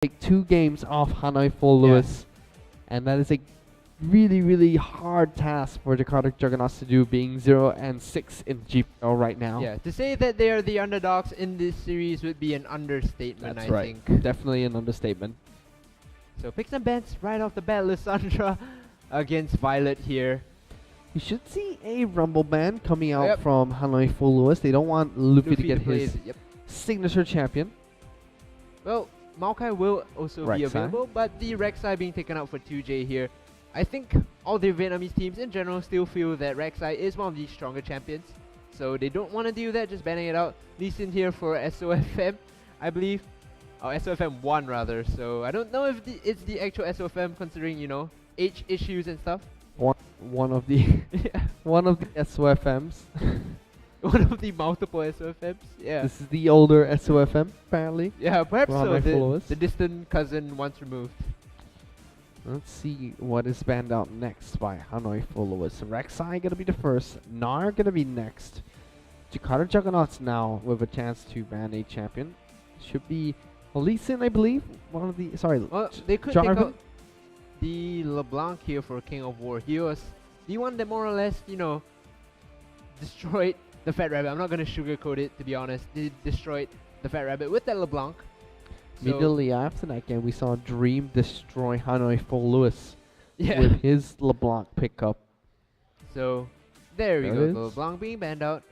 take 2 games off Hanoi Full Lewis, and that is a really hard task for Jakarta Juggernauts to do, being 0-6 in GPL right now. Yeah, to say that they are the underdogs in this series would be an understatement, That's I right. think. Definitely an understatement. So picks and bans right off the bat, Lissandra against Violet here. You should see a Rumble ban coming out from Hanoi Full Lewis. They don't want Luffy to get his signature champion. Well, Maokai will also be Rek'Sai. available, but the Rek'Sai being taken out for 2J here. I think all the Vietnamese teams in general still feel that Rek'Sai is one of the stronger champions. So they don't want to do that, just banning it out. Lee Sin here for SOFM, I believe. Oh, SOFM 1 rather. So I don't know if it's the actual SOFM considering, you know, age issues and stuff. One of the one of the SOFMs. One of the multiple SOFMs, yeah. This is the older SOFM, apparently. Yeah, perhaps so. Hanoi The distant cousin once removed. Let's see what is banned out next by Hanoi Full Lewis. Rek'Sai gonna be the first. Nar gonna be next. Jakarta Juggernauts now with a chance to ban a champion. Should be Lee Sin, I believe. One of the Well, they could take out the LeBlanc here for King of War. He was the one that more or less, you know, destroyed the Fat Rabbit. I'm not gonna sugarcoat it, to be honest. They destroyed the Fat Rabbit with that LeBlanc. Immediately after that game, we saw Dream destroy Hanoi Full Lewis Yeah. with his LeBlanc pickup. So there we There go. it The is. LeBlanc being banned out.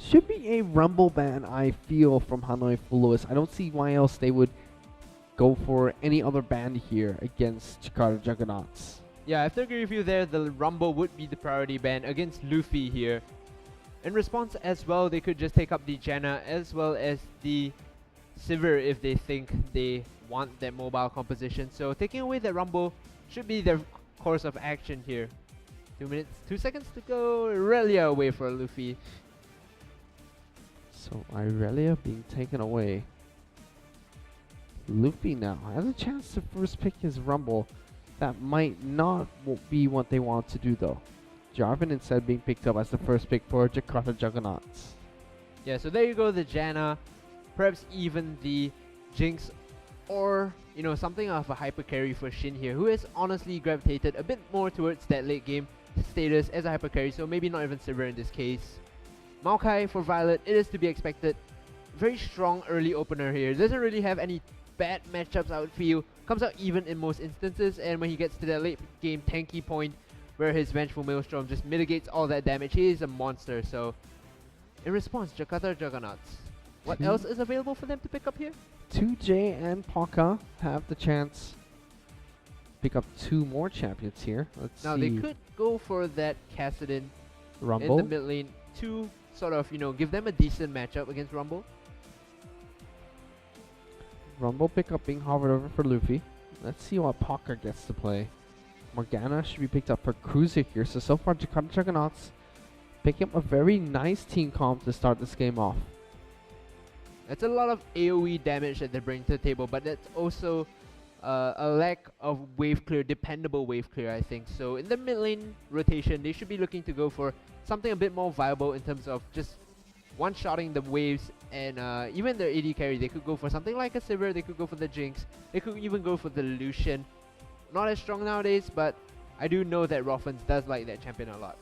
Should be a Rumble ban, I feel, from Hanoi Full Lewis. I don't see why else they would go for any other ban here against Jakarta Juggernauts. Yeah, I have to agree with you there. The Rumble would be the priority ban against Luffy here. In response as well, they could just take up the Janna as well as the Sivir if they think they want that mobile composition. So taking away that Rumble should be their course of action here. 2 minutes, 2 seconds to go. Irelia away for Luffy. So Irelia being taken away. Luffy now has a chance to first pick his Rumble. That might not be what they want to do though. Jarvan instead being picked up as the first pick for Jakarta Juggernauts. Yeah, so there you go, the Janna. Perhaps even the Jinx, or you know, something of a hyper carry for Shin here, who has honestly gravitated a bit more towards that late game status as a hyper carry, so maybe not even Sivir in this case. Maokai for Violet, it is to be expected. Very strong early opener here. Doesn't really have any bad matchups, I would feel. Comes out even in most instances, and when he gets to that late game tanky point where his Vengeful Maelstrom just mitigates all that damage, he is a monster. So in response, Jakarta Juggernauts. What else is available for them to pick up here? 2J and Paka have the chance to pick up 2 more champions here. Let's Now see. they could go for that Kassadin Rumble. in the mid lane to sort of, you know, give them a decent matchup against Rumble. Rumble pickup being hovered over for Luffy. Let's see what Paka gets to play. Morgana should be picked up for Cruiser here. So far Jakarta Juggernauts picking up a very nice team comp to start this game off. That's a lot of AoE damage that they bring to the table, but that's also a lack of wave clear, dependable wave clear, I think. So in the mid lane rotation, they should be looking to go for something a bit more viable in terms of just one-shotting the waves, and even their AD carry, they could go for something like a Sivir, they could go for the Jinx, they could even go for the Lucian. Not as strong nowadays, but I do know that Rothans does like that champion a lot.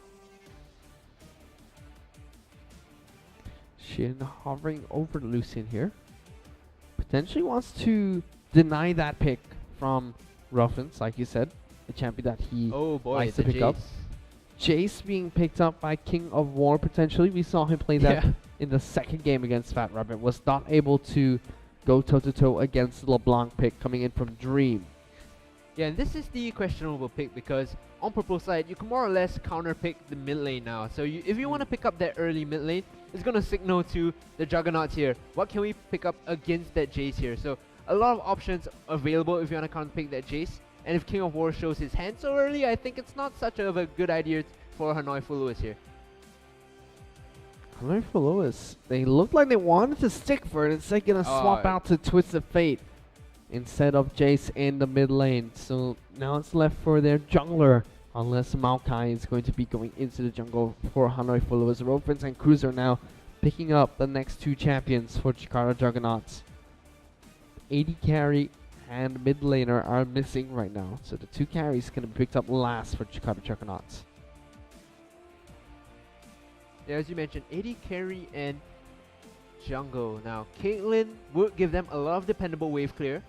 Shin hovering over Lucian here. Potentially wants to deny that pick from Ruffins, like you said. A champion that he likes to pick up. Jace being picked up by King of War potentially. We saw him play that in the second game against Fat Rabbit. Was not able to go toe-to-toe against the LeBlanc pick coming in from Dream. Yeah, and this is the questionable pick because on Purple side, you can more or less counter pick the mid lane now. So if you want to pick up that early mid lane, it's going to signal to the Juggernauts here. What can we pick up against that Jace here? So a lot of options available if you want to counter pick that Jace. And if King of War shows his hand so early, I think it's not such of a good idea for Hanoi Full Lewis here. Hanoi Full Lewis, they looked like they wanted to stick for it. Instead gonna swap out to Twisted Fate instead of Jace in the mid lane. So now it's left for their jungler, unless Maokai is going to be going into the jungle for Hanoi Full Lewis. Rophens and Cruiser now picking up the next 2 champions for Jakarta Juggernauts. AD carry and mid laner are missing right now. So the 2 carries going to be picked up last for Jakarta Juggernauts. Yeah, as you mentioned, AD carry and jungle. Now, Caitlyn would give them a lot of dependable wave clear.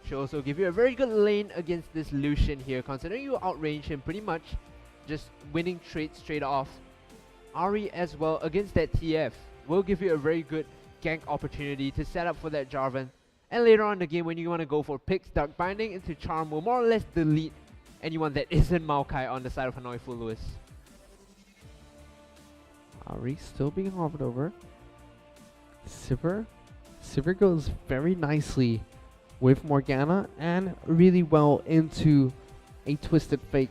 She'll also give you a very good lane against this Lucian here, considering you outrange him pretty much, just winning trades straight off. Ari as well against that TF will give you a very good gank opportunity to set up for that Jarvan. And later on in the game, when you want to go for picks, Dark Binding into Charm will more or less delete anyone that isn't Maokai on the side of Hanoi Full Lewis. Ari still being hovered over. Sivir goes very nicely with Morgana and really well into a Twisted Fate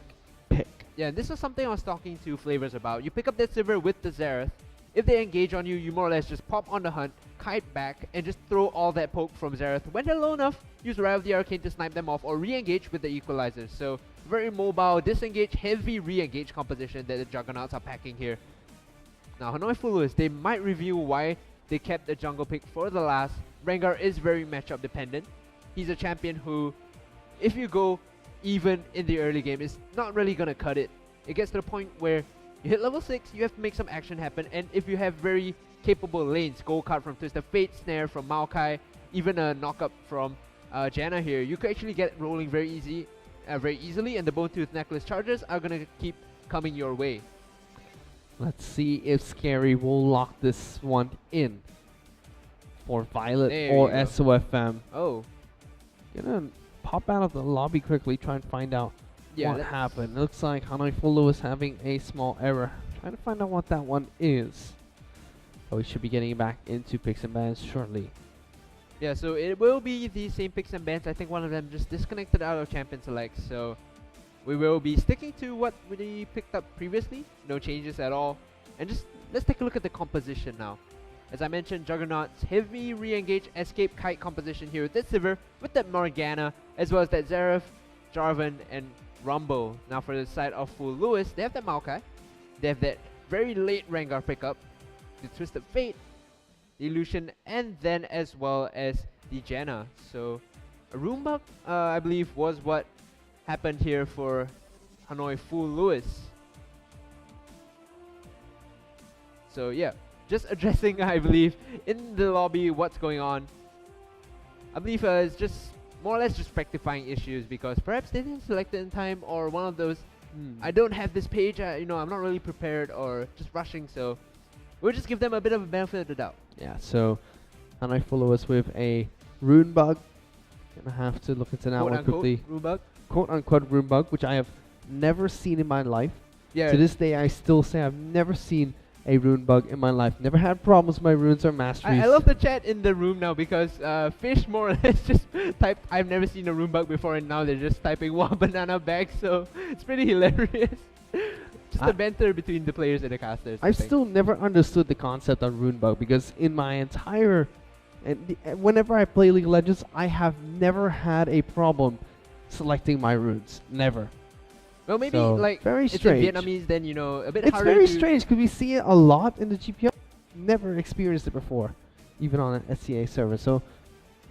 pick. Yeah, this is something I was talking to Flavors about. You pick up that Sivir with the Xerath. If they engage on you, you more or less just pop on the hunt, kite back, and just throw all that poke from Xerath. When they're low enough, use Wrath of the Arcane to snipe them off or re-engage with the Equalizer. So, very mobile, disengage, heavy re-engage composition that the Juggernauts are packing here. Now, Hanoi Full Lewis, they might review why they kept the jungle pick for the last. Rengar is very matchup dependent. He's a champion who, if you go even in the early game, is not really going to cut it. It gets to the point where you hit level 6, you have to make some action happen, and if you have very capable lanes, Gold Card from Twisted Fate, Snare from Maokai, even a knockup from Janna here, you could actually get rolling very easily, and the Bone Tooth Necklace charges are going to keep coming your way. Let's see if Scary will lock this one in for Violet or SOFM. Oh. Gonna pop out of the lobby quickly, try and find out what happened. It looks like Hanoi Full Lewis having a small error. Trying to find out what that one is. But we should be getting back into picks and bans shortly. Yeah, so it will be the same picks and bans. I think one of them just disconnected out of Champion Select, so we will be sticking to what we picked up previously. No changes at all. And just let's take a look at the composition now. As I mentioned, Juggernauts heavy re-engage escape kite composition here with that Sivir, with that Morgana, as well as that Xerath, Jarvan, and Rumble. Now for the side of Full Lewis, they have that Maokai. They have that very late Rengar pickup, the Twisted Fate, the Lucian, and then as well as the Janna. So a Rune Bug, I believe, was what happened here for Hanoi Full Lewis. So yeah, just addressing, I believe, in the lobby what's going on. I believe it's just more or less just rectifying issues because perhaps they didn't select it in time, or one of those, I don't have this page, I'm not really prepared, or just rushing, so we'll just give them a bit of a benefit of the doubt. Yeah, so Hanoi Full Lewis with a Rune Bug. Gonna have to look into that one quickly. Rune Bug? Quote unquote Rune Bug, which I have never seen in my life. Yeah. To this day, I still say I've never seen a Rune Bug in my life. Never had problems with my runes or masteries. I love the chat in the room now because Fish more or less just typed, I've never seen a Rune Bug before, and now they're just typing one banana bag, so it's pretty hilarious. Just the banter between the players and the casters. I've still never understood the concept of Rune Bug because in my entire... whenever I play League of Legends, I have never had a problem selecting my runes. Never. Well, maybe so like very it's strange. in Vietnamese, then a bit it's harder. It's very strange because we see it a lot in the GPL. Never experienced it before, even on an SCA server. So,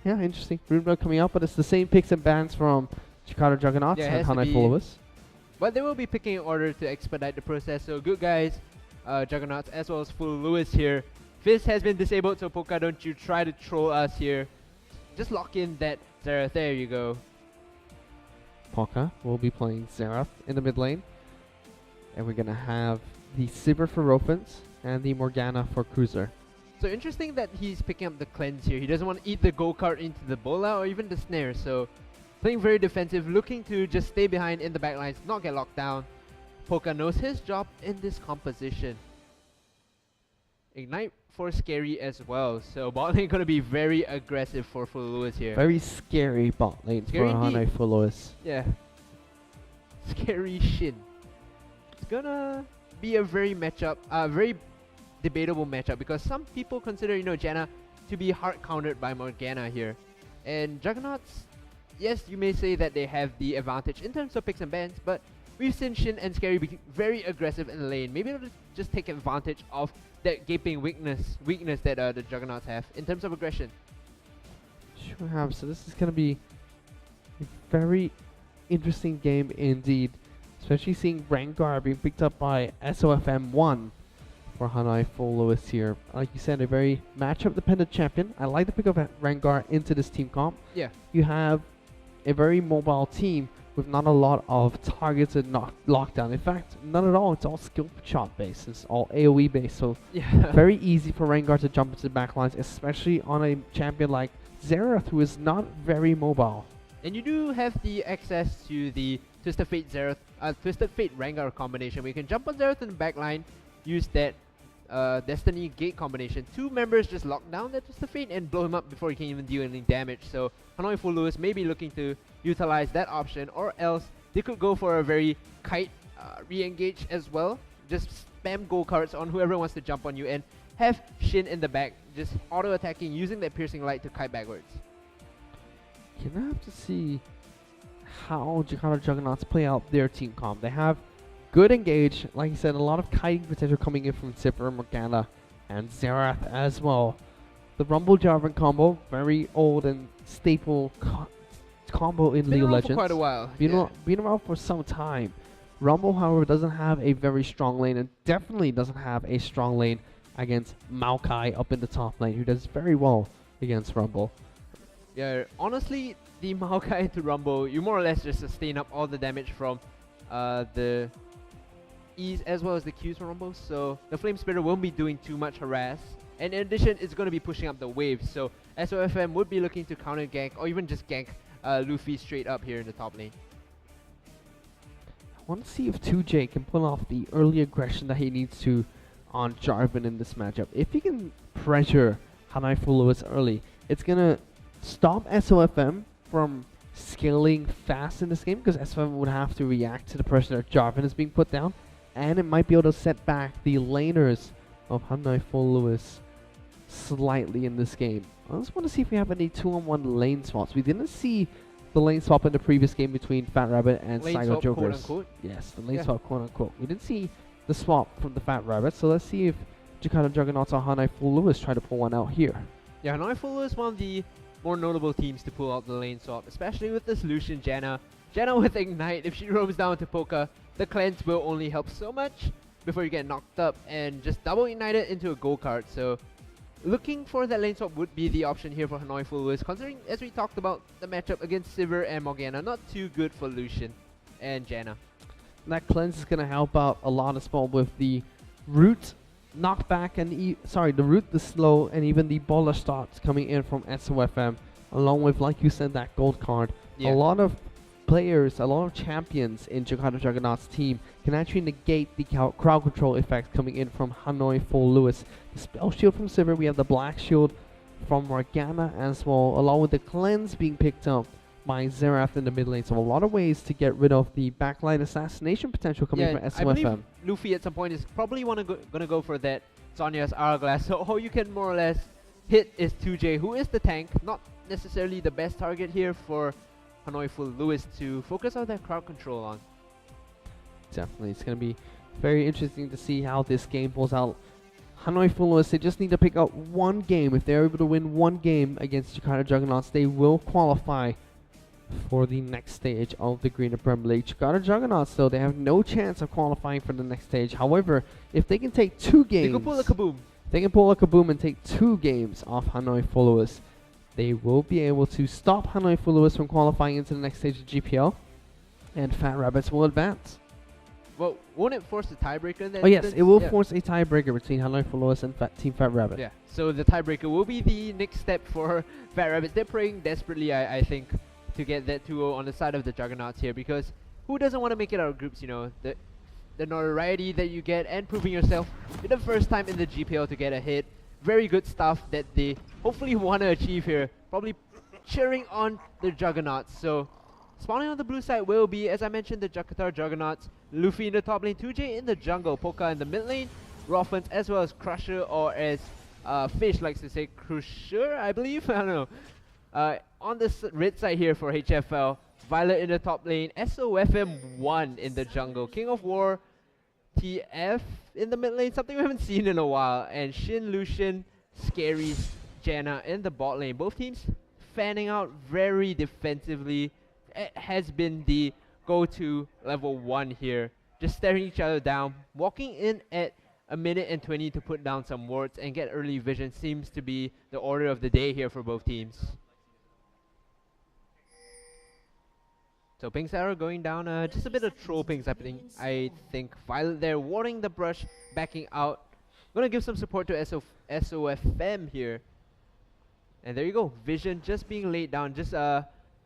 yeah, interesting. Rune Bug coming out, but it's the same picks and bans from Jakarta Juggernauts and Hanoi Full Lewis. But they will be picking in order to expedite the process. So good guys, Juggernauts as well as Full Lewis here. Fizz has been disabled, so Poka, don't you try to troll us here. Just lock in that Xerath. There you go. Poka will be playing Xerath in the mid lane. And we're going to have the Sivir for Rofens and the Morgana for Cruiser. So interesting that he's picking up the cleanse here. He doesn't want to eat the go-kart into the bola or even the snare. So playing very defensive, looking to just stay behind in the backlines, not get locked down. Poka knows his job in this composition. Ignite for Scary as well. So bot lane gonna be very aggressive for Full Lewis here. Very scary bot lane for Hanoi Full Lewis. Yeah. Scary Shin. It's gonna be a very very debatable matchup because some people consider, Janna to be hard countered by Morgana here. And Juggernauts, yes, you may say that they have the advantage in terms of picks and bans, but we've seen Shin and Scary be very aggressive in the lane. Maybe they'll just take advantage of that gaping weakness that the Juggernauts have in terms of aggression. Sure have. So this is going to be very interesting game indeed, especially seeing Rengar being picked up by SOFM1 for Hanoi Full Lewis here. Like you said, a very matchup-dependent champion. I like the pick of Rengar into this team comp. Yeah. You have a very mobile team with not a lot of targeted lockdown. In fact, none at all. It's all skill shot based. It's all AoE based. So very easy for Rengar to jump into the backlines, especially on a champion like Xerath, who is not very mobile. And you do have the access to the Twisted Fate Twisted Fate Rengar combination, where you can jump on Xerath in the backline, use that Destiny Gate combination. Two members just lock down that Twisted Fate and blow him up before he can even deal any damage. So Hanoi Full Lewis may be looking to utilize that option, or else they could go for a very kite re-engage as well. Just spam gold cards on whoever wants to jump on you and have Shin in the back just auto-attacking using that piercing light to kite backwards. You're gonna have to see how Jakarta Juggernauts play out their team comp. They have good engage, like you said, a lot of kiting potential coming in from Zipper, Morgana, and Xerath as well. The Rumble Jarvan combo, very old and staple combo in League of Legends. For quite a while. Been around for some time. Rumble, however, doesn't have a very strong lane, and definitely doesn't have a strong lane against Maokai up in the top lane, who does very well against Rumble. Yeah, honestly, the Maokai into Rumble, you more or less just sustain up all the damage from the E's as well as the Q's from Rumble, so the Flame Spitter won't be doing too much harass. And in addition, it's going to be pushing up the waves, so SOFM would be looking to counter gank or even just gank Luffy straight up here in the top lane. I want to see if 2J can pull off the early aggression that he needs to on Jarvan in this matchup. If he can pressure Hanoi Full Lewis early, it's going to stop SOFM from scaling fast in this game, because SOFM would have to react to the pressure that Jarvan is being put down, and it might be able to set back the laners of Hanoi Full Lewis slightly in this game. I just want to see if we have any 2-on-1 lane swaps. We didn't see the lane swap in the previous game between Fat Rabbit and Saigo Jokers. Quote, yes, the lane swap, quote unquote. We didn't see the swap from the Fat Rabbit, so let's see if Jakarta Juggernauts or Hanoi Full Lewis try to pull one out here. Yeah, Hanoi Full Lewis is one of the more notable teams to pull out the lane swap, especially with this Lucian Janna. Janna with Ignite, if she roams down to Poka, the cleanse will only help so much before you get knocked up and just double ignite it into a gold card. So looking for that lane swap would be the option here for Hanoi Full Lewis, considering, as we talked about, the matchup against Sivir and Morgana, not too good for Lucian and Janna. That cleanse is going to help out a lot as well with the root knockback and the root, the slow, and even the baller starts coming in from SOFM, along with, like you said, that gold card. A lot of players, a lot of champions in Jakarta Juggernauts team can actually negate the crowd control effects coming in from Hanoi Full Lewis. The spell shield from Sivir, we have the black shield from Morgana as well, along with the cleanse being picked up by Xerath in the mid lane. So a lot of ways to get rid of the backline assassination potential coming from SOFM. I believe Luffy at some point is probably gonna go for that Sonya's Hourglass. So all you can more or less hit is 2J, who is the tank, not necessarily the best target here for Hanoi Full Lewis to focus on that crowd control on. Definitely, it's going to be very interesting to see how this game pulls out. Hanoi Full Lewis, they just need to pick up one game. If they're able to win one game against Jakarta Juggernauts, they will qualify for the next stage of the Greener Premier League. Jakarta Juggernauts, though, they have no chance of qualifying for the next stage. However, if they can take 2 games, they can pull a kaboom. They can pull a kaboom and take 2 games off Hanoi Full Lewis. They will be able to stop Hanoi Full Lewis from qualifying into the next stage of GPL, and Fat Rabbits will advance. Well, won't it force a tiebreaker then? Oh yes, it will force a tiebreaker between Hanoi Full Lewis and Team Fat Rabbit. Yeah, so the tiebreaker will be the next step for Fat Rabbits. They're praying desperately, I think, to get that 2-0 on the side of the Juggernauts here, because who doesn't want to make it out of groups, you know? The notoriety that you get and proving yourself for the first time in the GPL to get a hit. Very good stuff that they hopefully want to achieve here. Probably cheering on the Juggernauts. So spawning on the blue side will be, as I mentioned, the Jakarta Juggernauts. Luffy in the top lane, 2J in the jungle, Poka in the mid lane, Roffens as well as Crusher, or as Fish likes to say, Crusher, I believe. I don't know. On this red side here for HFL, Violet in the top lane, SOFM1 in the jungle, King of War, TF in the mid lane, something we haven't seen in a while, and Shin, Lucian, Scaries, Janna in the bot lane. Both teams fanning out very defensively has been the go-to level 1 here. Just staring each other down, walking in at a minute and 20 to put down some wards and get early vision seems to be the order of the day here for both teams. So Pings Arrow going down, just a bit of troll pings happening. I think Violet there warding the brush, backing out. Gonna give some support to SOFM here. And there you go, vision just being laid down, just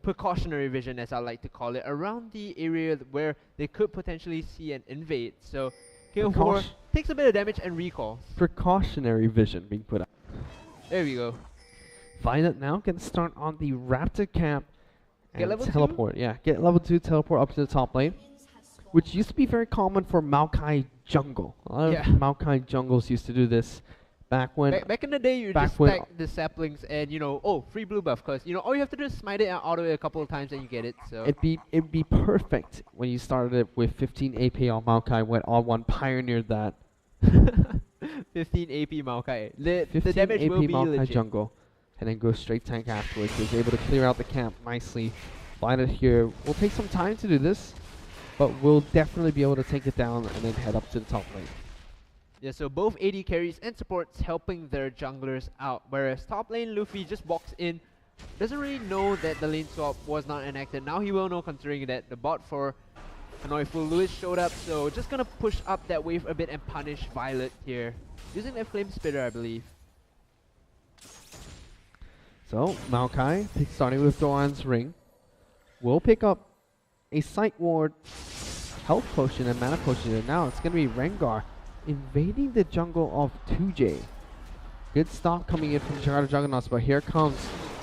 precautionary vision as I like to call it, around the area where they could potentially see an invade. So King of War takes a bit of damage and recalls. Precautionary vision being put out. There we go. Violet now can start on the Raptor camp and level teleport. 2? Yeah, get level 2, teleport up to the top lane, which used to be very common for Maokai jungle. A lot of Maokai jungles used to do this back when. Back in the day, you just stack the saplings and free blue buff, because all you have to do is smite it and auto it a couple of times and you get it. So it'd be perfect when you started it with 15 AP on Maokai, went on one, pioneered that. 15 AP Maokai. The 15 damage AP will be Maokai legit. jungle, and then go straight tank afterwards. He was able to clear out the camp nicely. Violet here will take some time to do this, but we'll definitely be able to take it down and then head up to the top lane. Yeah, so both AD carries and supports helping their junglers out, whereas top lane Luffy just walks in, doesn't really know that the lane swap was not enacted. Now he will know, considering that the bot for Hanoi Full Lewis showed up, so just gonna push up that wave a bit and punish Violet here, using that Flame Spitter, I believe. So Maokai, starting with Doran's Ring, will pick up a Sight Ward, Health Potion, and Mana Potion, and now it's gonna be Rengar invading the jungle of 2J. Good stop coming in from Jakarta Juggernauts, but here comes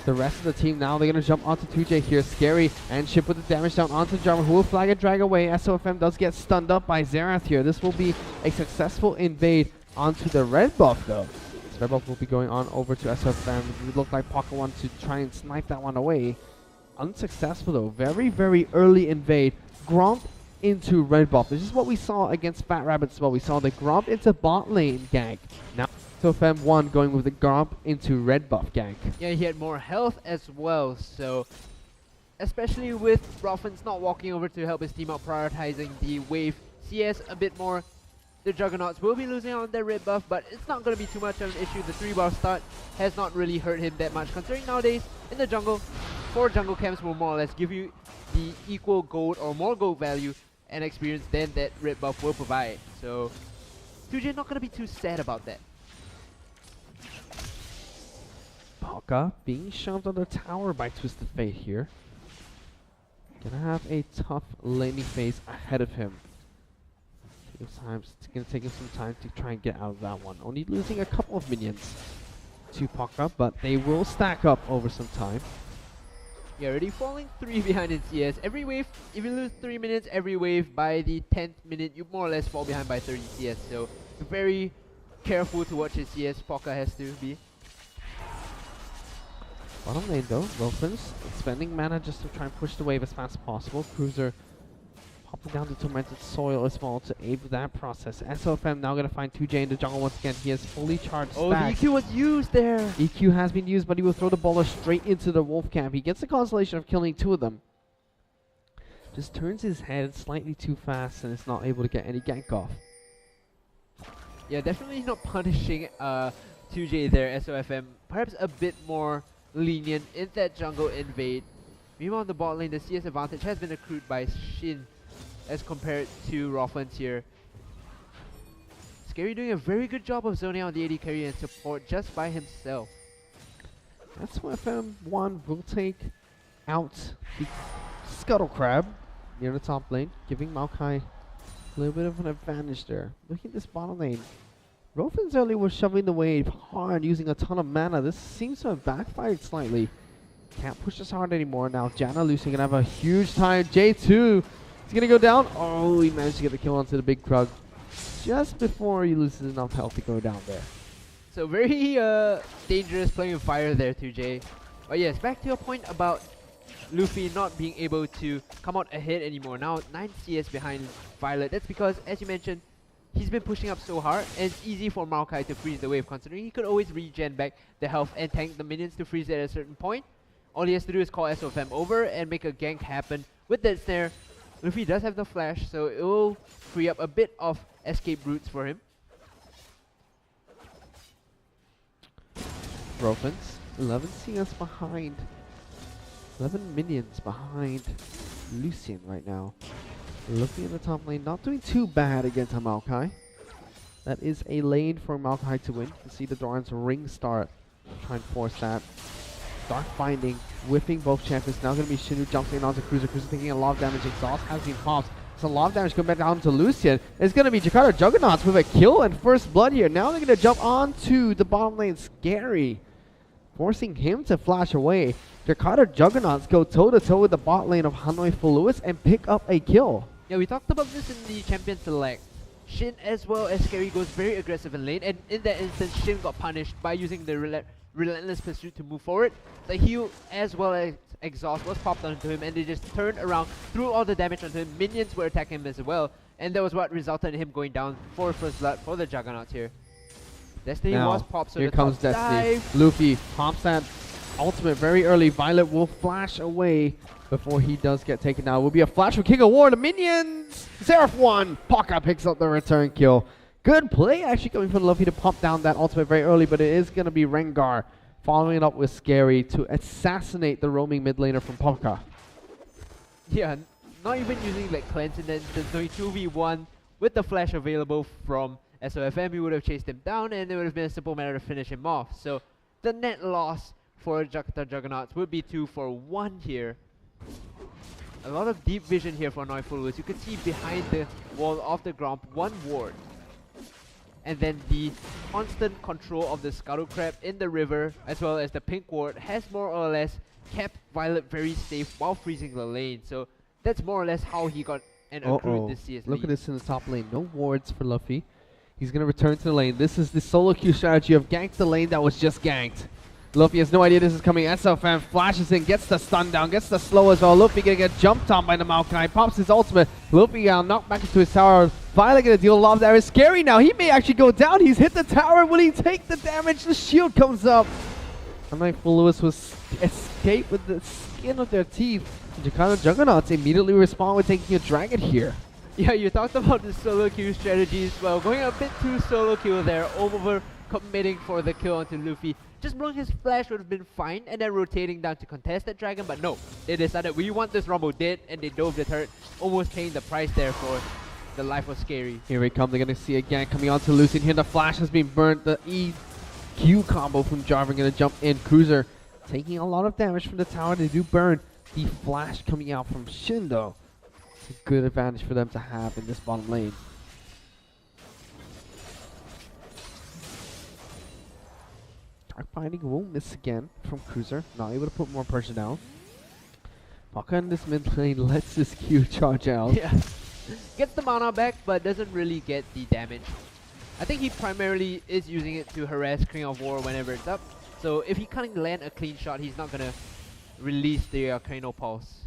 the rest of the team now. They're going to jump onto 2J here. Scary and Chip with the damage down onto Jarvan, who will flag and drag away. SOFM does get stunned up by Xerath here. This will be a successful invade onto the red buff though. This red buff will be going on over to SOFM. It looked like Pocket wanted to try and snipe that one away. Unsuccessful though. Very, very early invade. Gromp into red buff. This is what we saw against Fat Rabbits as well. We saw the Gromp into bot lane gank. Now SOFM 1 going with the Gromp into red buff gank. Yeah, he had more health as well, so especially with Roffins not walking over to help his team out, prioritizing the wave CS a bit more. The Juggernauts will be losing out on their red buff, but it's not going to be too much of an issue. The 3-bar start has not really hurt him that much, considering nowadays in the jungle, 4 jungle camps will more or less give you the equal gold or more gold value and experience than that red buff will provide. So 2J not going to be too sad about that. Paka being shoved on the tower by Twisted Fate here. Gonna have a tough laning phase ahead of him. It's gonna take him some time to try and get out of that one. Only losing a couple of minions to Paka, but they will stack up over some time. Yeah, already falling 3 behind in CS. Every wave, if you lose 3 minutes every wave, by the 10th minute, you more or less fall behind by 30 CS. So very careful to watch his CS. Paka has to be. Bottom lane though, Wilfins spending mana just to try and push the wave as fast as possible. Cruiser popping down the Tormented Soil as well to aid with that process. SOFM now going to find 2J in the jungle once again. He has fully charged stacks. The EQ was used there! EQ has been used, but he will throw the baller straight into the wolf camp. He gets the consolation of killing 2 of them. Just turns his head slightly too fast and is not able to get any gank off. Yeah, definitely not punishing 2J there, SOFM. Perhaps a bit more lenient in that jungle invade. Meanwhile on the bot lane, the CS advantage has been accrued by Shin as compared to Roffins here. Scary doing a very good job of zoning out the AD carry and support just by himself. That's why FM1 will take out the Scuttle Crab near the top lane, giving Maokai a little bit of an advantage there. Look at this bottom lane. Rofin's early was shoving the wave hard, using a ton of mana. This seems to have backfired slightly. Can't push this hard anymore. Now Janna losing, gonna have a huge time. J2 is gonna go down. Oh, he managed to get the kill onto the big Krug just before he loses enough health to go down there. So very dangerous playing with fire there, 2J. But yes, back to your point about Luffy not being able to come out ahead anymore. Now 9 CS behind Violet. That's because, as you mentioned, he's been pushing up so hard, and it's easy for Maokai to freeze the wave, considering he could always regen back the health and tank the minions to freeze it at a certain point. All he has to do is call SOFM over and make a gank happen with that snare. Luffy does have the flash, so it will free up a bit of escape routes for him. Rofens, 11 CS behind. 11 minions behind Lucian right now. Looking at the top lane, not doing too bad against Maokai. That is a lane for Maokai to win. You can see the Doran's ring start. Try and force that. Dark Binding, whipping both champions. Now going to be Shinu jumps in onto Cruiser. Cruiser taking a lot of damage. Exhaust has been popped. So a lot of damage going back down to Lucian. It's going to be Jakarta Juggernauts with a kill and first blood here. Now they're going to jump onto the bottom lane. Scary. Forcing him to flash away. Jakarta Juggernauts go toe-to-toe with the bot lane of Hanoi for Lewis and pick up a kill. Yeah, we talked about this in the Champion Select. Shin as well as Scary goes very aggressive in lane, and in that instance, Shin got punished by using the Relentless Pursuit to move forward. The heal as well as exhaust was popped onto him, and they just turned around, threw all the damage onto him. Minions were attacking him as well, and that was what resulted in him going down for first blood for the Juggernauts here. Destiny now, was popped, so here the comes top Destiny. dive. Luffy pops that ultimate very early. Violet will flash away before he does get taken down. Will be a flash for King of War. The minions! Seraph 1! Paka picks up the return kill. Good play actually coming from Luffy to pop down that ultimate very early, but it is going to be Rengar following it up with Scary to assassinate the roaming mid laner from Paka. Yeah, not even using like cleanse in that instance, no 2v1 with the flash available from SOFM. He would have chased him down and it would have been a simple matter to finish him off. So the net loss for Jakarta Juggernauts would be 2-for-1 here. A lot of deep vision here for Hanoi followers. You can see behind the wall of the Gromp one ward. And then the constant control of the Scuttle Crab in the river as well as the pink ward has more or less kept Violet very safe while freezing the lane. So that's more or less how he got and accrued this CS Look lead. at this in the top lane. No wards for Luffy. He's going to return to the lane. This is the solo queue strategy of gank the lane that was just ganked. Luffy has no idea this is coming. SFM flashes in, gets the stun down, gets the slow as well. Luffy gonna get jumped on by the Maokai, pops his ultimate. Luffy knocked back into his tower. Violet gonna deal a lot of damage. Scary now, he may actually go down. He's hit the tower. Will he take the damage? The shield comes up. Unlike Lewis was escape with the skin of their teeth. Jakarta Juggernauts immediately respond with taking a dragon here. Yeah, you talked about the solo queue strategies. Well, going a bit too solo queue there, over committing for the kill onto Luffy. Just blowing his flash would have been fine, and then rotating down to contest that dragon, but no. They decided we want this Rumble dead, and they dove the turret, almost paying the price there for the life of Scary. Here we come, they're gonna see again coming on to Lucian here. The flash has been burnt, the EQ combo from Jarvan gonna jump in. Cruiser taking a lot of damage from the tower. They do burn. The flash coming out from Shindo. It's a good advantage for them to have in this bottom lane. Dark Binding will miss again from Cruiser. Not able to put more pressure down. Paka in this mid lane lets his Q charge out. Yeah. Gets the mana back, but doesn't really get the damage. I think he primarily is using it to harass King of War whenever it's up. So if he can't land a clean shot, he's not gonna release the Cranial Pulse.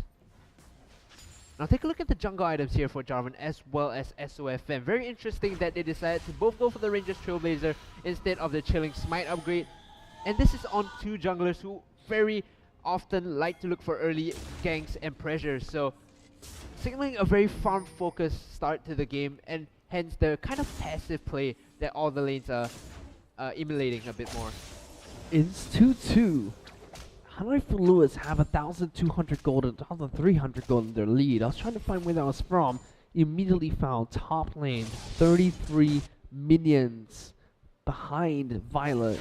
Now take a look at the jungle items here for Jarvan as well as SOFM. Very interesting that they decided to both go for the Ranger's Trailblazer instead of the Chilling Smite upgrade. And this is on two junglers who very often like to look for early ganks and pressures. So signaling a very farm-focused start to the game, and hence the kind of passive play that all the lanes are emulating a bit more. It's 2-2. Hanoi for Lewis have 1,200 gold and 1,300 gold in their lead. I was trying to find where that was from. Immediately found top lane, 33 minions behind Violet.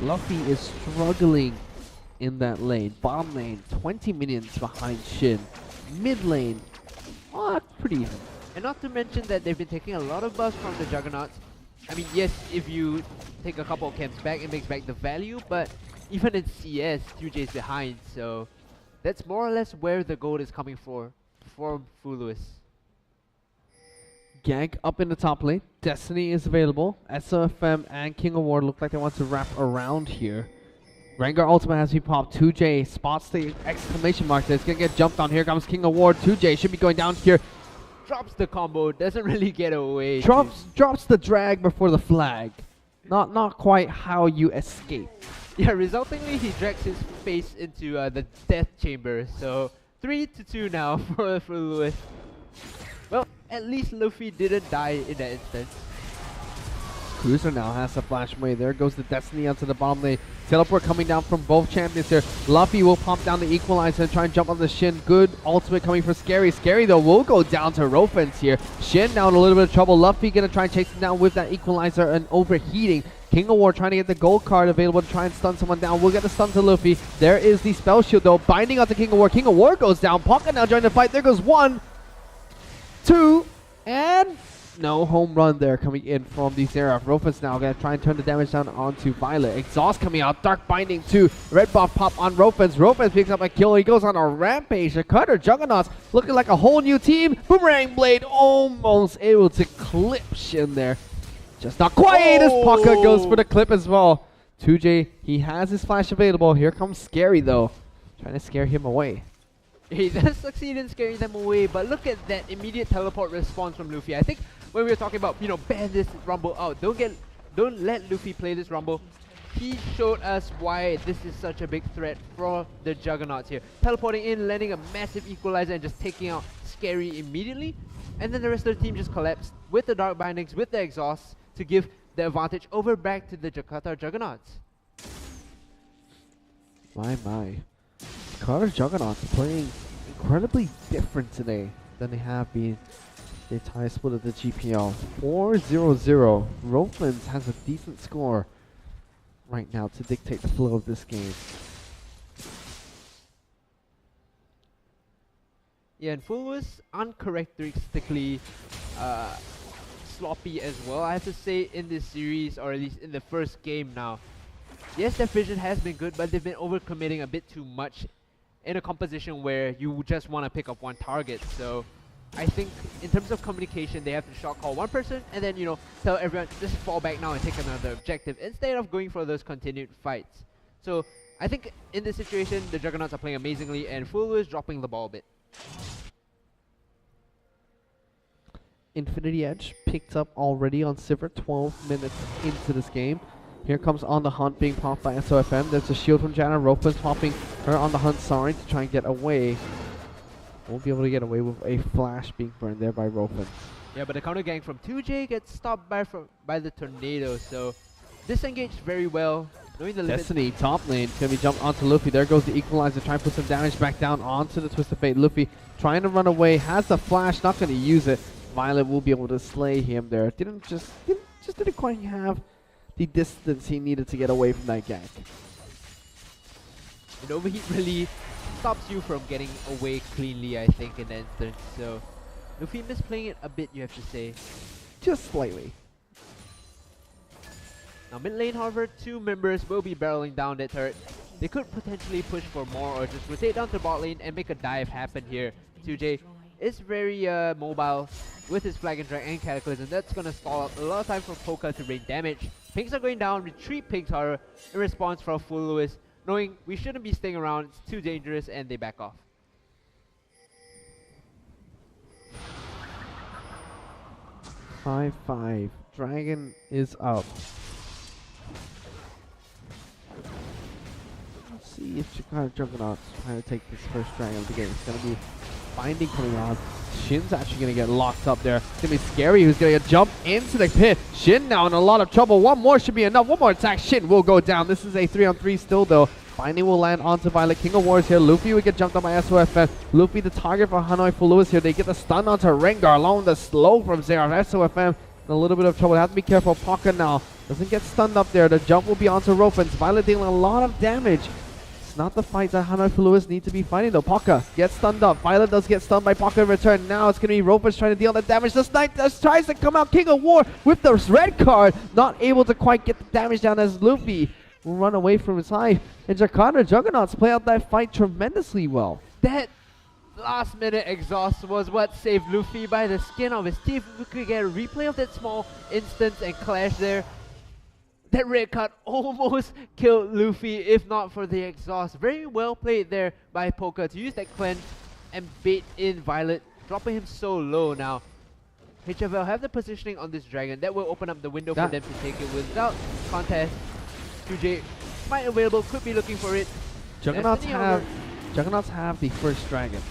Luffy is struggling in that lane. Bottom lane, 20 minions behind Shin. Mid lane, pretty even. And not to mention that they've been taking a lot of buffs from the Juggernauts. I mean, yes, if you take a couple of camps back, it makes back the value, but even in CS, 2J is behind, so that's more or less where the gold is coming from Fuluis. Gank up in the top lane. Destiny is available. SOFM and King of War look like they want to wrap around here. Rengar ultimate has been popped. 2J spots the exclamation mark there. It's going to get jumped on. Here comes King of War. 2J should be going down here. Drops the combo, doesn't really get away. Drops the drag before the flag. Not quite how you escape. Yeah, resultingly, he drags his face into the death chamber. So 3-2 now for Lewis. Well, at least Luffy didn't die in that instance. Cruiser now has a flash away. There goes the Destiny onto the bottom lane. Teleport coming down from both champions here. Luffy will pump down the equalizer and try and jump on the Shin. Good ultimate coming for Scary. Scary though will go down to Rofens here. Shin now in a little bit of trouble. Luffy gonna try and chase him down with that equalizer and overheating. King of War trying to get the gold card available to try and stun someone down. We'll get the stun to Luffy. There is the spell shield though, binding onto King of War. King of War goes down. Pocket now joining the fight. There goes 1, 2, and no home run there coming in from the Seraph. Rofus now gonna try and turn the damage down onto Violet. Exhaust coming out. Dark binding to red buff pop on Rofus. Rofus picks up a kill. He goes on a rampage. The Cutter Juggernauts looking like a whole new team. Boomerang Blade almost able to clip Shin there. Just not quite as Paka goes for the clip as well. 2J, he has his flash available. Here comes Scary though. Trying to scare him away. He does succeed in scaring them away, but look at that immediate teleport response from Luffy. I think when we were talking about, ban this Rumble out, don't let Luffy play this Rumble. He showed us why this is such a big threat for the Juggernauts here. Teleporting in, landing a massive equalizer and just taking out Scary immediately. And then the rest of the team just collapsed with the Dark Bindings, with the exhausts, to give the advantage over back to the Jakarta Juggernauts. My. Jakarta Juggernauts playing incredibly different today than they have been the entire split of the GPL. 4-0-0. Ropelands has a decent score right now to dictate the flow of this game. Yeah, and Full was uncharacteristically sloppy as well, I have to say, in this series, or at least in the first game now. Yes, their vision has been good, but they've been overcommitting a bit too much in a composition where you just want to pick up one target. So I think in terms of communication, they have to shot call one person and then, tell everyone just fall back now and take another objective instead of going for those continued fights. So I think in this situation, the Juggernauts are playing amazingly and Full is dropping the ball a bit. Infinity Edge picked up already on Sivert 12 minutes into this game. Here comes On the Hunt being popped by SOFM. There's a shield from Jana. Ropa's popping her On the Hunt Sorry to try and get away. Won't be able to get away with a flash being burned there by Ropan. Yeah, but the counter gang from 2J gets stopped by the tornado, so disengaged very well. Knowing the Destiny top lane gonna be jumped onto Luffy. There goes the equalizer, trying to put some damage back down onto the Twist of Fate. Luffy trying to run away, has the flash, not gonna use it. Violet will be able to slay him there. Didn't quite have the distance he needed to get away from that gank. And overheat really stops you from getting away cleanly, I think, in that instance. So Luffy misplaying it a bit, you have to say. Just slightly. Now mid lane, however, two members will be barreling down that turret. They could potentially push for more or just rotate down to bot lane and make a dive happen here. 2J is very mobile with his Flag and Drag and Cataclysm. That's going to stall out a lot of time for Poker to rain damage. Pinks are going down, retreat Pinks, however, in response from Full Lewis, knowing we shouldn't be staying around, it's too dangerous, and they back off. Five. Dragon is up. Let's see if Jakarta Juggernauts trying to take this first dragon of the game. It's going to be binding coming out. Shin's actually going to get locked up there. It's going to be Scary who's going to jump into the pit. Shin now in a lot of trouble. One more should be enough. One more attack. Shin will go down. This is a 3-on-3 still though. Binding will land onto Violet. King of Wars here. Luffy will get jumped on by SOFN. Luffy the target for Hanoi for Lewis here. They get the stun onto Rengar along with the slow from Zeraf. SOFN in a little bit of trouble. They have to be careful. Pocket now doesn't get stunned up there. The jump will be onto Ropens. Violet dealing a lot of damage. It's not the fight that Hanoi for Lewis need to be fighting though. Paka gets stunned up. Violet does get stunned by Paka in return. Now it's going to be Ropens trying to deal that damage. The Snipe tries to come out. King of War with the red card. Not able to quite get the damage down as Luffy will run away from his life. And Jakarta Juggernauts play out that fight tremendously well. That last minute exhaust was what saved Luffy by the skin of his teeth. We could get a replay of that small instance and clash there. That red card almost killed Luffy if not for the exhaust. Very well played there by Poker to use that cleanse and bait in Violet, dropping him so low now. HFL have the positioning on this dragon. That will open up the window for them to take it without contest. 2J Smite available, could be looking for it. Juggernauts have the first dragon.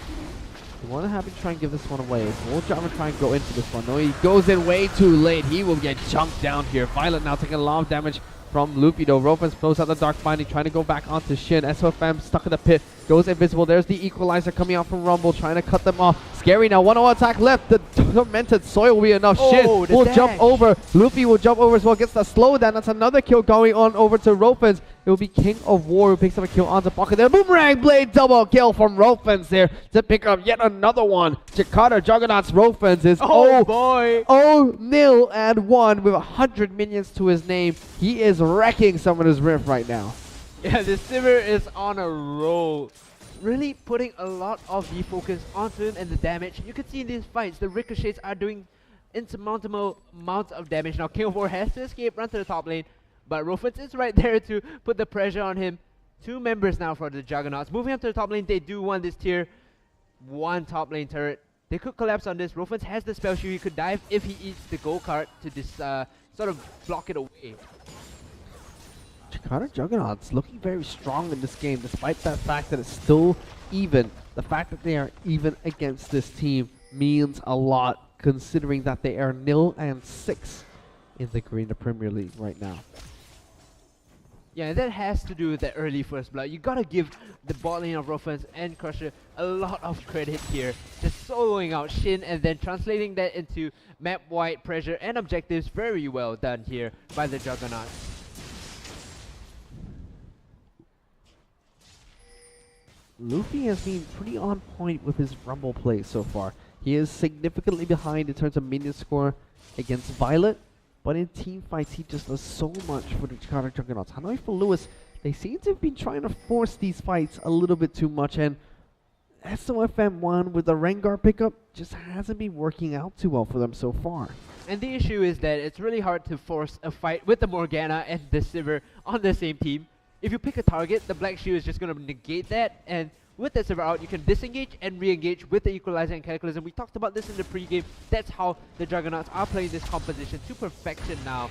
They want to have him try and give this one away. So will Java try and go into this one? No, he goes in way too late. He will get jumped down here. Violet now taking a lot of damage from Luffy though. Rofens throws out the Dark Binding, trying to go back onto Shin. SOFM stuck in the pit, goes invisible. There's the Equalizer coming out from Rumble, trying to cut them off. Scary now, 1-0 attack left. The Tormented Soil will be enough. Shin will jump over. Luffy will jump over as well, gets the slowdown. That's another kill going on over to Rofens. It will be King of War who picks up a kill onto Pocket there. Boomerang Blade double kill from Rofens there to pick up yet another one. Jakarta Juggernauts Rofens is 0-0-1 with 100 minions to his name. He is wrecking Summoner's Rift right now. Yeah, the Sivir is on a roll. Really putting a lot of the focus onto him and the damage. You can see in these fights, the ricochets are doing insurmountable amounts of damage. Now King of War has to escape, run to the top lane. But Rofens is right there to put the pressure on him. 2 members now for the Juggernauts. Moving up to the top lane, they do want this tier 1 top lane turret. They could collapse on this. Rofens has the spell shield. He could dive if he eats the gold card to this sort of block it away. Jakarta Juggernauts looking very strong in this game, despite that fact that it's still even. The fact that they are even against this team means a lot, considering that they are 0-6 in the Garena Premier League right now. Yeah, and that has to do with that early first blood. You gotta give the bot lane of Rofens and Crusher a lot of credit here. Just soloing out Shin and then translating that into map-wide pressure and objectives. Very well done here by the Juggernauts. Luffy has been pretty on point with his Rumble play so far. He is significantly behind in terms of minion score against Violet, but in team fights he just does so much for the Jakarta Juggernauts. Hanoi for Lewis, they seem to have been trying to force these fights a little bit too much, and SOFM1 with the Rengar pickup just hasn't been working out too well for them so far. And the issue is that it's really hard to force a fight with the Morgana and the Sivir on the same team. If you pick a target, the Black Shield is just going to negate that, and with the Sivir out, you can disengage and re-engage with the Equalizer and Cataclysm. We talked about this in the pre-game. That's how the Juggernauts are playing this composition to perfection now.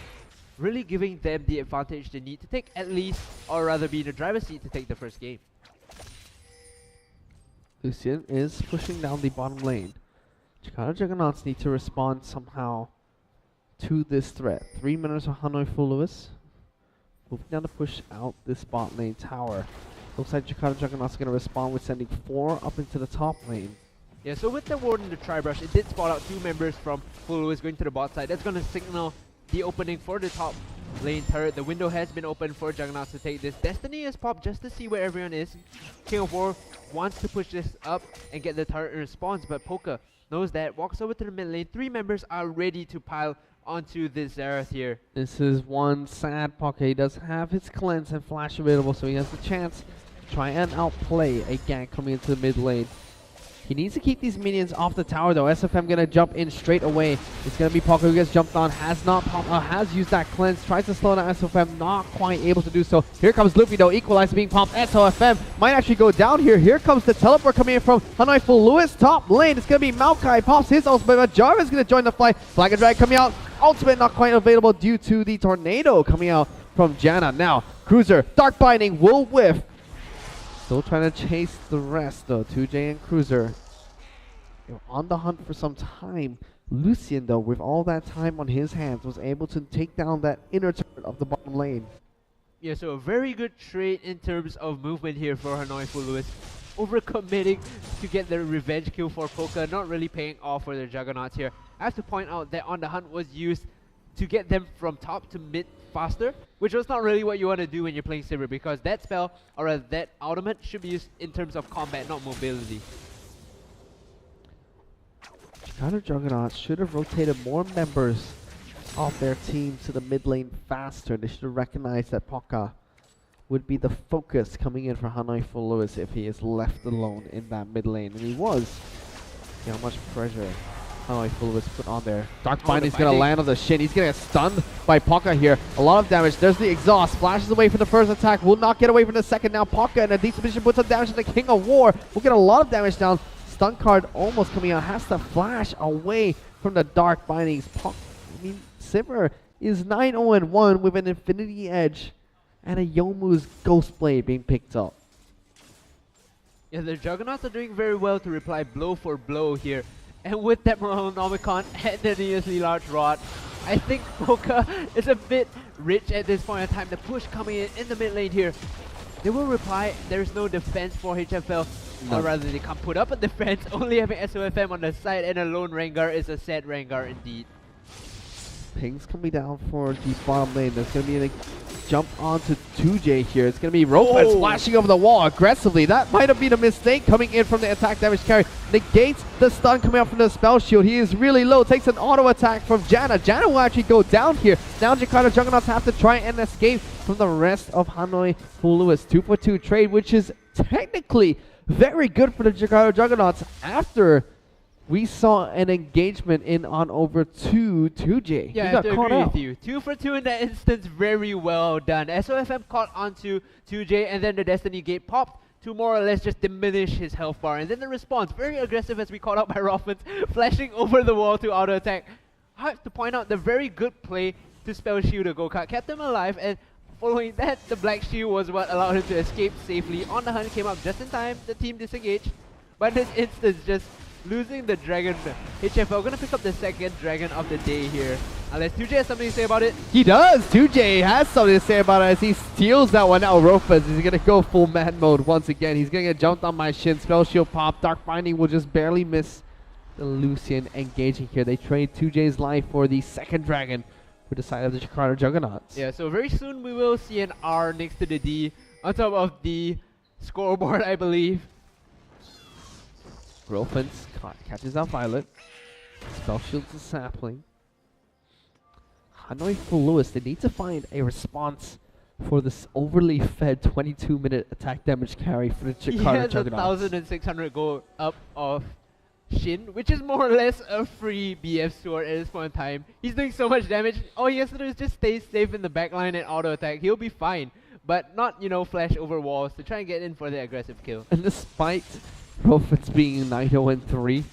Really giving them the advantage they need to take at least, or rather be in the driver's seat to take the first game. Lucian is pushing down the bottom lane. Jakarta Juggernauts need to respond somehow to this threat. 3 minutes of Hanoi for Lewis. Moving down to push out this bot lane tower. Looks like Jakarta Juggernauts going to respond with sending 4 up into the top lane. Yeah, so with the ward and the Tri-Brush, it did spot out 2 members from Full Lewis going to the bot side. That's going to signal the opening for the top lane turret. The window has been opened for Juggernauts to take this. Destiny is popped just to see where everyone is. King of War wants to push this up and get the turret in response, but Poker knows that, walks over to the mid lane. 3 members are ready to pile onto this Zerath here. This is one sad Pocket. He does have his cleanse and flash available, so he has the chance to try and outplay a gank coming into the mid lane. He needs to keep these minions off the tower though. SFM gonna jump in straight away. It's gonna be Pocket who gets jumped on. Has used that cleanse. Tries to slow down SFM. Not quite able to do so. Here comes Luffy though. Equalizer being popped. SOFM might actually go down here. Here comes the teleport coming in from Hanoi for Lewis. Top lane. It's gonna be Maokai. Pops his ultimate. But Jarvan's gonna join the fight. Flag and Drag coming out. Ultimate not quite available due to the tornado coming out from Janna. Now Cruiser. Dark Binding will whiff. Still trying to chase the rest though. 2J and Cruiser. They were on the hunt for some time. Lucian though, with all that time on his hands, was able to take down that inner turret of the bottom lane. Yeah, so a very good trade in terms of movement here for Hanoi for Lewis. Overcommitting to get the revenge kill for Poker, not really paying off for the Juggernauts here. I have to point out that On the Hunt was used to get them from top to mid faster, which was not really what you want to do when you're playing Sivir, because that spell, or rather that ultimate, should be used in terms of combat, not mobility. Jakarta Juggernauts should have rotated more members of their team to the mid lane faster. They should have recognized that Poka would be the focus coming in for Hanoi for Lewis if he is left alone in that mid lane. And he was. See how much pressure Hanoi for Lewis put on there. Dark Binding's going to land on the Shin. He's going to get stunned by Poka here. A lot of damage. There's the exhaust. Flashes away from the first attack. Will not get away from the second. Now Poka in a decent position puts some damage to the King of War. Will get a lot of damage down. Stun card almost coming out. Has to flash away from the Dark Bindings. Sivir is 9-0-1 with an Infinity Edge. and a Youmuu's Ghost Blade being picked up. Yeah, the Juggernauts are doing very well to reply blow for blow here. And with that Moralnomicon and the nearly large rod, I think Poker is a bit rich at this point in time. The push coming in the mid lane here. They will reply, there's no defense for HFL. No. Or rather, they can't put up a defense. Only having SOFM on the side and a lone Rengar is a sad Rengar indeed. Pings coming down for the bottom lane. There's going to be a jump onto 2J here. It's going to be Rofa splashing over the wall aggressively. That might have been a mistake coming in from the attack damage carry. Negates the stun coming up from the spell shield. He is really low. Takes an auto attack from Janna. Janna will actually go down here. Now Jakarta Juggernauts have to try and escape from the rest of Hanoi Full Lewis. 2-for-2 trade, which is technically very good for the Jakarta Juggernauts after we saw an engagement in on over to 2J. Yeah, I have to agree with you. 2 for 2 in that instance, very well done. SOFM caught onto 2J and then the Destiny Gate popped to more or less just diminish his health bar. And then the response, very aggressive as we caught out by Roffmans, flashing over the wall to auto attack. I have to point out the very good play to spell shield a go-kart, kept him alive, and following that, the Black Shield was what allowed him to escape safely. On the hunt came up just in time, the team disengaged. But in this instance, just losing the dragon. HFL gonna pick up the second dragon of the day here. Unless 2J has something to say about it. He does! 2J has something to say about it as he steals that one out. Rofas is gonna go full man mode once again. He's gonna get jumped on by Shin. Spell shield pop. Dark Binding will just barely miss the Lucian engaging here. They trade 2J's life for the second dragon for the side of the Jakarta Juggernauts. Yeah, so very soon we will see an R next to the D on top of the scoreboard, I believe. Grofins catches out Violet. Spell shields the sapling. Hanoi Full Lewis, they need to find a response for this overly fed 22-minute attack damage carry for the Jakarta Juggernauts. He has 1,600 gold up of Shin, which is more or less a free BF sword at this point in time. He's doing so much damage. All he has to do is just stay safe in the backline and auto attack. He'll be fine, but not, you know, flash over walls to try and get in for the aggressive kill. And despite Profits being 9-0-3,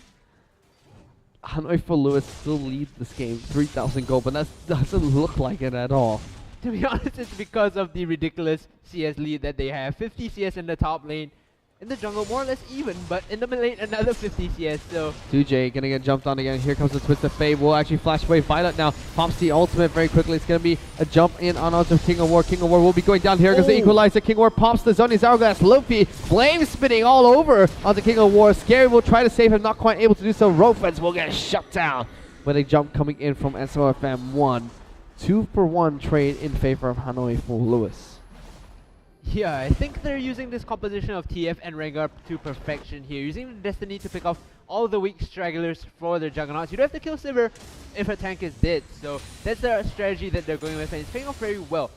Hanoi Full Lewis still leads this game 3,000 gold, but that doesn't look like it at all. To be honest, it's because of the ridiculous CS lead that they have. 50 CS in the top lane. In the jungle, more or less even, but in the mid lane, another 50 CS, so... 2J gonna get jumped on again. Here comes the Twist of Fate. Will actually flash away Violet now. Pops the ultimate very quickly. It's gonna be a jump in on onto King of War. King of War will be going down here because the Equalizer. King of War pops the Zoni's Hourglass. Luffy flame spinning all over onto King of War. Scary will try to save him, not quite able to do so. Rofens will get shut down with a jump coming in from SOFM 1. 2-for-1 trade in favor of Hanoi Full Lewis. Yeah, I think they're using this composition of TF and Rengar to perfection here, using the Destiny to pick off all the weak stragglers for their Juggernauts. You don't have to kill Sivir if a tank is dead, so that's the strategy that they're going with, and it's paying off very well.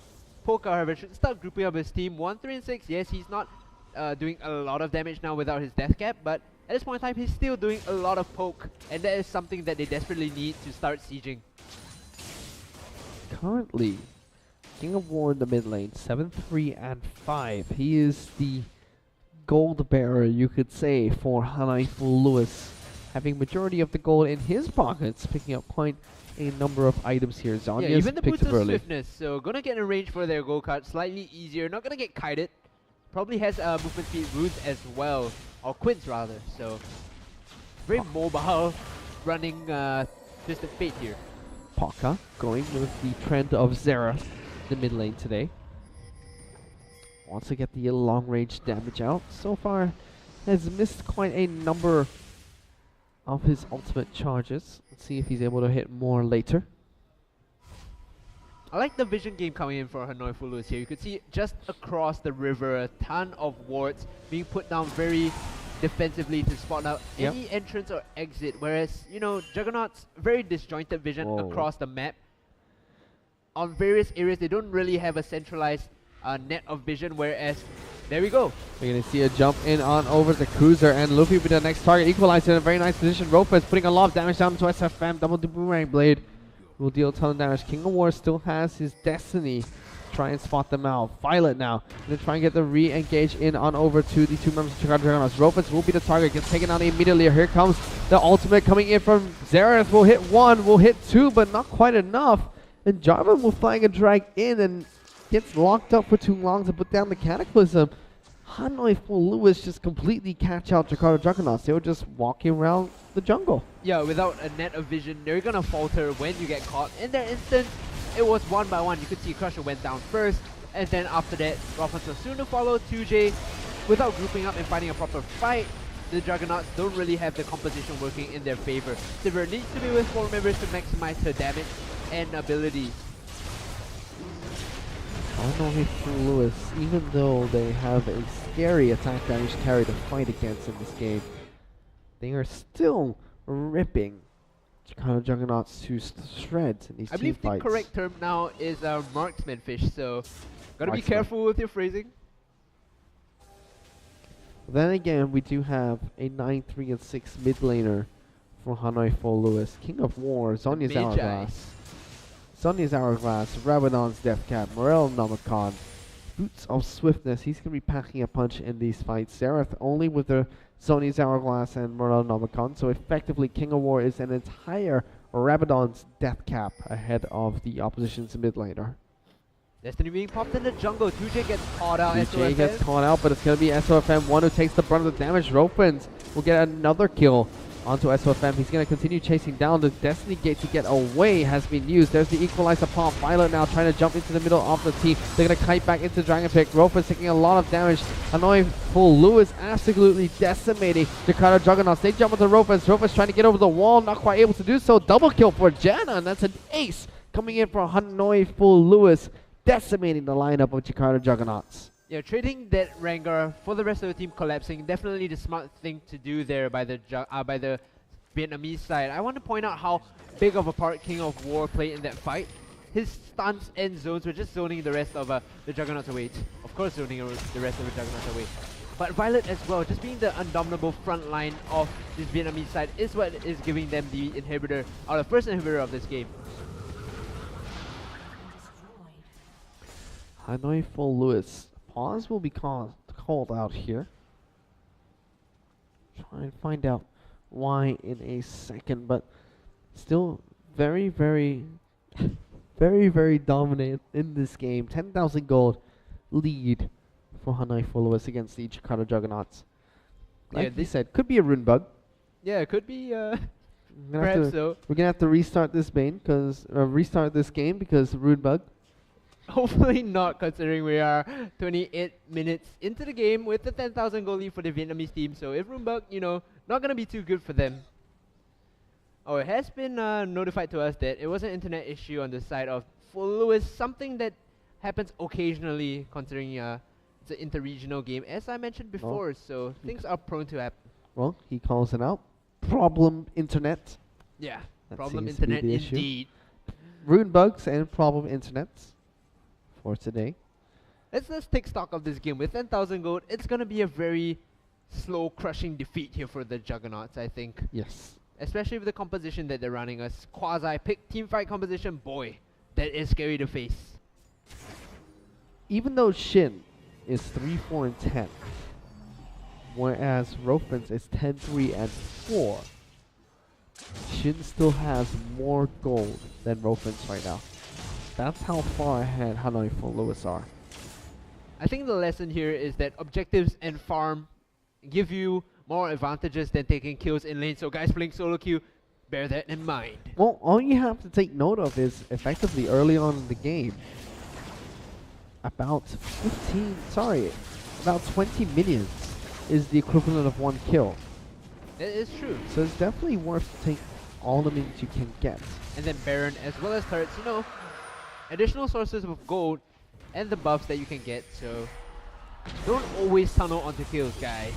Poker, however, should start grouping up his team. 1, 3, and 6. Yes, he's not doing a lot of damage now without his death cap, but at this point in time, he's still doing a lot of poke, and that is something that they desperately need to start sieging. Currently, King of War in the mid lane, 7, 3, and 5. He is the gold bearer, you could say, for Hanoi Full Lewis, having majority of the gold in his pockets, picking up quite a number of items here. Zhonya's yeah, even the boots of early. swiftness, so gonna get in range for their go kart, slightly easier, not gonna get kited. Probably has movement speed runes as well, or quints rather, so very mobile, running Twisted Fate here. Paka going with the trend of Xerath, the mid lane today. Wants to get the long range damage out. So far has missed quite a number of his ultimate charges. Let's see if he's able to hit more later. I like the vision game coming in for Hanoi Full Lewis here. You could see just across the river a ton of wards being put down very defensively to spot out any entrance or exit, whereas, you know, Juggernauts, very disjointed vision across the map. On various areas, they don't really have a centralized net of vision, whereas, there we go. We're going to see a jump in on over the Cruiser, and Luffy with the next target. Equalizer in a very nice position. Rofa is putting a lot of damage down to SFM. Double the Boomerang Blade will deal a ton of damage. King of War still has his Destiny. Try and spot them out. Violet now going to try and get the re-engage in on over to the two members of Jakarta Juggernauts. Rofens will be the target. Gets taken out immediately. Here comes the ultimate coming in from Xerath. Will hit 1, will hit 2, but not quite enough. And Jarvan will flying a drag in, and gets locked up for too long to put down the Cataclysm. Hanoi Full Lewis just completely catch out Jakarta Juggernauts. They were just walking around the jungle. Yeah, without a net of vision, they're gonna falter when you get caught. In that instance, it was one by one. You could see Crusher went down first, and then after that, Rothans was soon to follow 2J. Without grouping up and finding a proper fight, the Juggernauts don't really have the composition working in their favor. Sivir needs to be with 4 members to maximize her damage and abilities. Hanoi Full Lewis, even though they have a scary attack damage carry to fight against in this game, they are still ripping Jakarta Juggernauts to shreds in these I believe fights. the correct term now is marksman fish, so gotta be careful with your phrasing. Then again, we do have a 9-3 and 6 mid laner for Hanoi Full Lewis. King of War, Zhonya's Hourglass. Zhonya's Hourglass, Rabadon's Death Cap, Morel Nomicon, Boots of Swiftness. He's going to be packing a punch in these fights. Zerath only with the Zhonya's Hourglass and Morel Nomicon. So effectively, King of War is an entire Rabadon's Death Cap ahead of the opposition's mid laner. Destiny being popped in the jungle. 2J gets caught out. 2J gets caught out, but it's going to be SOFM1 who takes the brunt of the damage. Ropens will get another kill onto SOFM. He's going to continue chasing down. The Destiny Gate to get away has been used. There's the Equalizer pop. Violet now trying to jump into the middle of the team. They're going to kite back into Dragon Pick. Ropens taking a lot of damage. Hanoi Full Lewis absolutely decimating Jakarta Juggernauts. They jump into Ropens. Ropens trying to get over the wall. Not quite able to do so. Double kill for Janna, and that's an ace coming in for Hanoi Full Lewis, decimating the lineup of Jakarta Juggernauts. Yeah, trading that Rengar for the rest of the team collapsing, definitely the smart thing to do there by the Vietnamese side. I want to point out how big of a part King of War played in that fight. His stunts and zones were just zoning the rest of the Juggernauts away. Of course, zoning the rest of the Juggernauts away. But Violet as well, just being the undominable front line of this Vietnamese side is what is giving them the inhibitor, or the first inhibitor of this game. Hanoi Full Lewis. Pause will be called out here. Try and find out why in a second, but still very, very, very dominant in this game. 10,000 gold lead for Hanoi Full Lewis against the Jakarta Juggernauts. Like we said, could be a rune bug. Yeah, it could be. Perhaps so. We're gonna have to restart this game because rune bug. Hopefully not, considering we are 28 minutes into the game with the 10,000 goal lead for the Vietnamese team. So if Rumbug, not going to be too good for them. Oh, it has been notified to us that it was an internet issue on the side of Full Lewis, something that happens occasionally considering it's an inter-regional game, as I mentioned before, so things are prone to happen. Well, he calls it out. Problem internet. Yeah, that problem internet indeed. Rune bugs and problem internets for today. Let's take stock of this game. With 10,000 gold, it's going to be a very slow, crushing defeat here for the Juggernauts, I think. Yes. Especially with the composition that they're running, a quasi-pick teamfight composition. Boy, that is scary to face. Even though Shin is 3-4 and 10, whereas Rofens is 10-3 and 4, Shin still has more gold than Rofens right now. That's how far ahead Hanoi Full Lewis are. I think the lesson here is that objectives and farm give you more advantages than taking kills in lane. So guys playing solo queue, bear that in mind. Well, all you have to take note of is effectively early on in the game, about 20 minions is the equivalent of 1 kill. That is true. So it's definitely worth taking all the minions you can get. And then Baron as well as turrets, additional sources of gold and the buffs that you can get, so don't always tunnel onto kills, guys.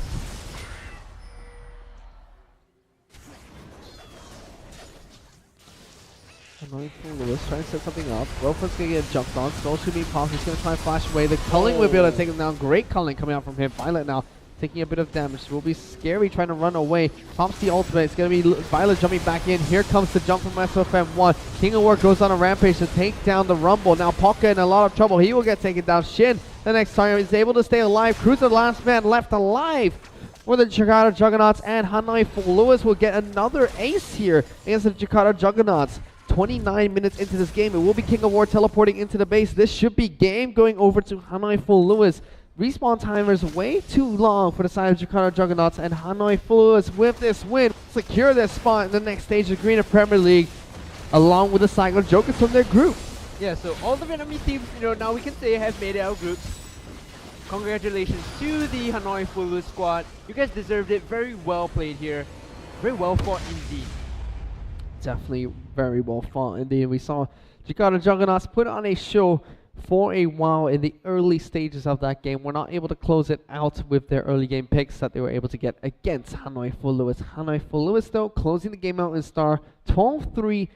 Hanoi Full Lewis trying to set something up. Rofan's gonna get jumped on. Skull should be popped. He's gonna try and flash away. The culling will be able to take him down. Great culling coming out from him. Violet now taking a bit of damage. Will be scary trying to run away. Pops the ultimate. It's gonna be Violet jumping back in. Here comes the jump from SFM1. King of War goes on a rampage to take down the Rumble. Now Pocket in a lot of trouble. He will get taken down. Shin, the next target, is able to stay alive. Cruiser, the last man left alive for the Jakarta Juggernauts, and Hanoi Full Lewis will get another ace here against the Jakarta Juggernauts. 29 minutes into this game. It will be King of War teleporting into the base. This should be game going over to Hanoi Full Lewis. Respawn timers way too long for the side of Jakarta Juggernauts, and Hanoi Full Lewis with this win secure their spot in the next stage of Green Premier League along with the Cyclone Jokers from their group. Yeah, so all the Vietnamese teams, now we can say have made it out groups. Congratulations to the Hanoi Full Lewis squad. You guys deserved it. Very well played here. Very well fought indeed. Definitely very well fought indeed. We saw Jakarta Juggernauts put on a show for a while in the early stages of that game. We're not able to close it out with their early game picks that they were able to get against Hanoi Full Lewis. Hanoi Full Lewis though closing the game out in star 12-3